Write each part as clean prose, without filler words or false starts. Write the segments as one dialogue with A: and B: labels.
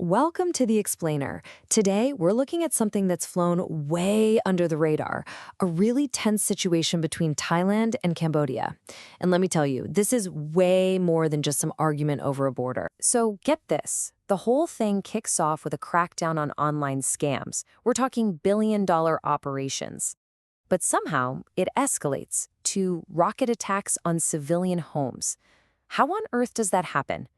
A: welcome to The Explainer. Today, we're looking at something that's flown way under the radar, a really tense situation between Thailand and Cambodia. And let me tell you, this is way more than just some argument over a border. So get this. The whole thing kicks off with a crackdown on online scams. We're talking billion-dollar operations. But somehow, it escalates to rocket attacks on civilian homes. How on earth does that happen?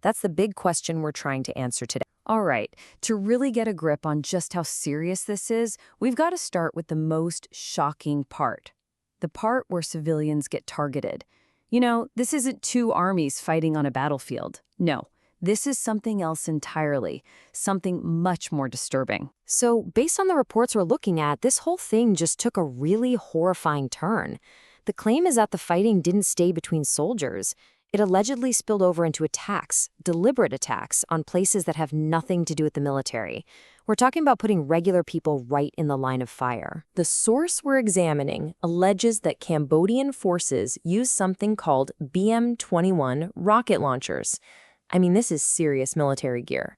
A: That's the big question we're trying to answer today. All right, to really get a grip on just how serious this is, we've got to start with the most shocking part. The part where civilians get targeted. You know, this isn't two armies fighting on a battlefield. No, this is something else entirely, something much more disturbing. So, based on the reports we're looking at, this whole thing just took a really horrifying turn. The claim is that the fighting didn't stay between soldiers. It allegedly spilled over into attacks, deliberate attacks, on places that have nothing to do with the military. We're talking about putting regular people right in the line of fire. The source we're examining alleges that Cambodian forces used something called BM-21 rocket launchers. I mean, this is serious military gear.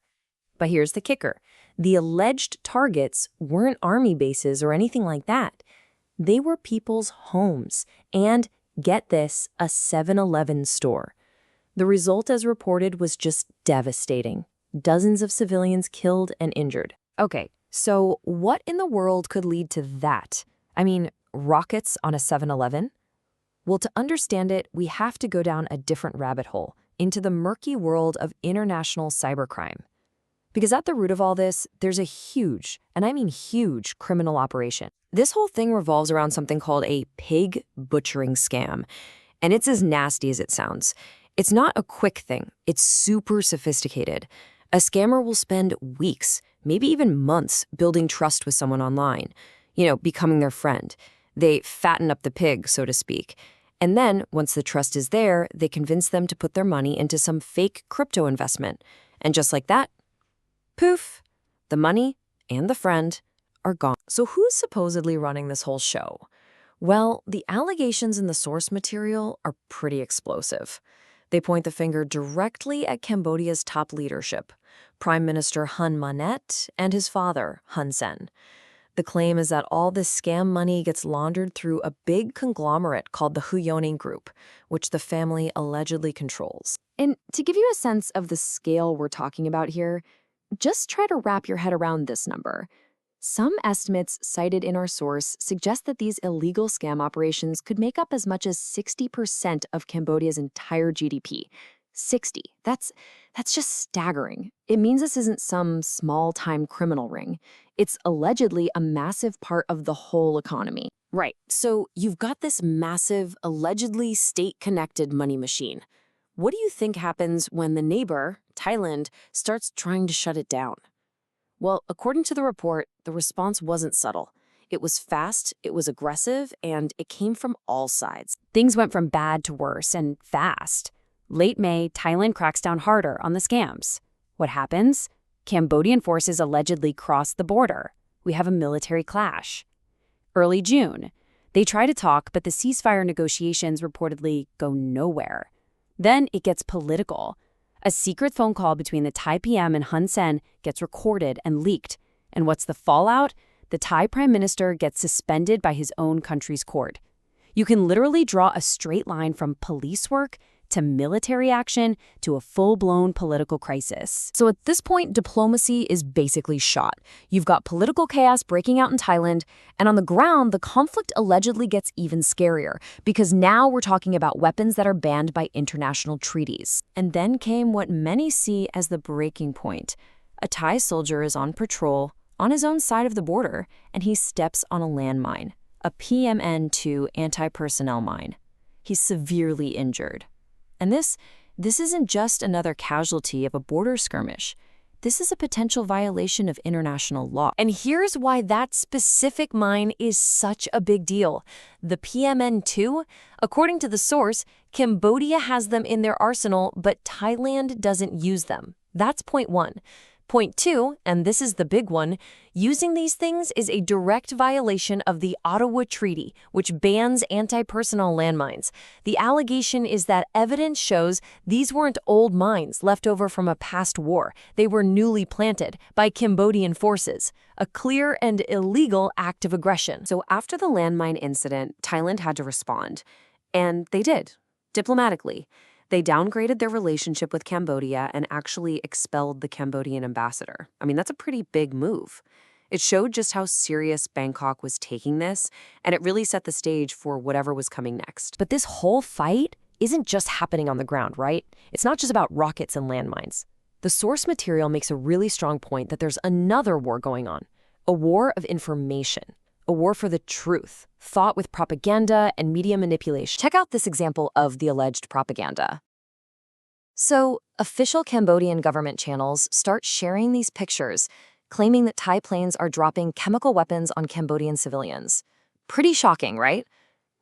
A: But here's the kicker. The alleged targets weren't army bases or anything like that. They were people's homes and, get this, a 7-Eleven store. The result, as reported, was just devastating. Dozens of civilians killed and injured. Okay, so what in the world could lead to that? I mean, rockets on a 7-Eleven? Well, to understand it, we have to go down a different rabbit hole, into the murky world of international cybercrime. Because at the root of all this, there's a huge, and I mean huge, criminal operation. This whole thing revolves around something called a pig butchering scam. And it's as nasty as it sounds. It's not a quick thing. It's super sophisticated. A scammer will spend weeks, maybe even months, building trust with someone online. Becoming their friend. They fatten up the pig, so to speak. And then, once the trust is there, they convince them to put their money into some fake crypto investment. And just like that, poof, the money and the friend are gone. So who's supposedly running this whole show? Well, the allegations in the source material are pretty explosive. They point the finger directly at Cambodia's top leadership, Prime Minister Hun Manet and his father, Hun Sen. The claim is that all this scam money gets laundered through a big conglomerate called the Huyoning Group, which the family allegedly controls. And to give you a sense of the scale we're talking about here, just try to wrap your head around this number. Some estimates cited in our source suggest that these illegal scam operations could make up as much as 60% of Cambodia's entire GDP. 60. That's just staggering. It means this isn't some small-time criminal ring. It's allegedly a massive part of the whole economy. Right, so you've got this massive, allegedly state-connected money machine. What do you think happens when the neighbor, Thailand, starts trying to shut it down? Well, according to the report, the response wasn't subtle. It was fast, it was aggressive, and it came from all sides. Things went from bad to worse and fast. Late May, Thailand cracks down harder on the scams. What happens? Cambodian forces allegedly cross the border. We have a military clash. Early June, they try to talk, but the ceasefire negotiations reportedly go nowhere. Then it gets political. A secret phone call between the Thai PM and Hun Sen gets recorded and leaked. And what's the fallout? The Thai Prime Minister gets suspended by his own country's court. You can literally draw a straight line from police work to military action to a full-blown political crisis. So at this point, diplomacy is basically shot. You've got political chaos breaking out in Thailand, and on the ground, the conflict allegedly gets even scarier, because now we're talking about weapons that are banned by international treaties. And then came what many see as the breaking point. A Thai soldier is on patrol on his own side of the border, and he steps on a landmine, a PMN-2 anti-personnel mine. He's severely injured. And this isn't just another casualty of a border skirmish. This is a potential violation of international law. And here's why that specific mine is such a big deal. The PMN-2, according to the source, Cambodia has them in their arsenal, but Thailand doesn't use them. That's point one. Point two, and this is the big one, using these things is a direct violation of the Ottawa Treaty, which bans anti-personnel landmines. The allegation is that evidence shows these weren't old mines left over from a past war. They were newly planted by Cambodian forces, a clear and illegal act of aggression. So after the landmine incident, Thailand had to respond. And they did, diplomatically. They downgraded their relationship with Cambodia and actually expelled the Cambodian ambassador. I mean, that's a pretty big move. It showed just how serious Bangkok was taking this, and it really set the stage for whatever was coming next. But this whole fight isn't just happening on the ground, right? It's not just about rockets and landmines. The source material makes a really strong point that there's another war going on, a war of information. A war for the truth, fought with propaganda and media manipulation. Check out this example of the alleged propaganda. So, official Cambodian government channels start sharing these pictures, claiming that Thai planes are dropping chemical weapons on Cambodian civilians. Pretty shocking, right?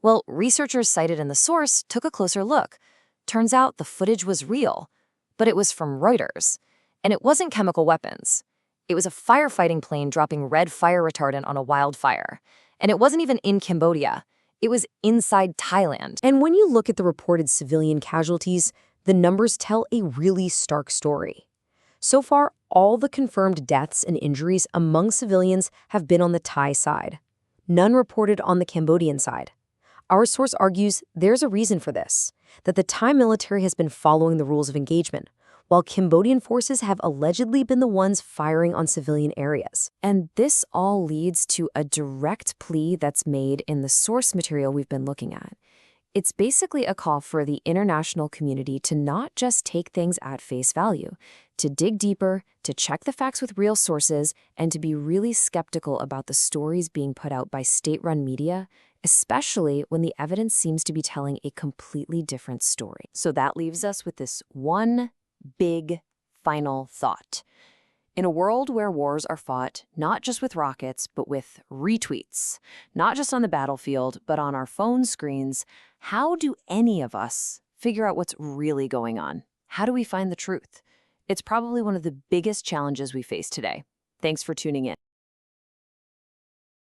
A: Well, researchers cited in the source took a closer look. Turns out the footage was real, but it was from Reuters. And it wasn't chemical weapons. It was a firefighting plane dropping red fire retardant on a wildfire. And it wasn't even in Cambodia. It was inside Thailand. And when you look at the reported civilian casualties, the numbers tell a really stark story. So far, all the confirmed deaths and injuries among civilians have been on the Thai side. None reported on the Cambodian side. Our source argues there's a reason for this, that the Thai military has been following the rules of engagement, while Cambodian forces have allegedly been the ones firing on civilian areas. And this all leads to a direct plea that's made in the source material we've been looking at. It's basically a call for the international community to not just take things at face value, to dig deeper, to check the facts with real sources, and to be really skeptical about the stories being put out by state-run media, especially when the evidence seems to be telling a completely different story. So that leaves us with this one big final thought. In a world where wars are fought not just with rockets, but with retweets, not just on the battlefield, but on our phone screens, how do any of us figure out what's really going on? How do we find the truth? It's probably one of the biggest challenges we face today. Thanks for tuning in.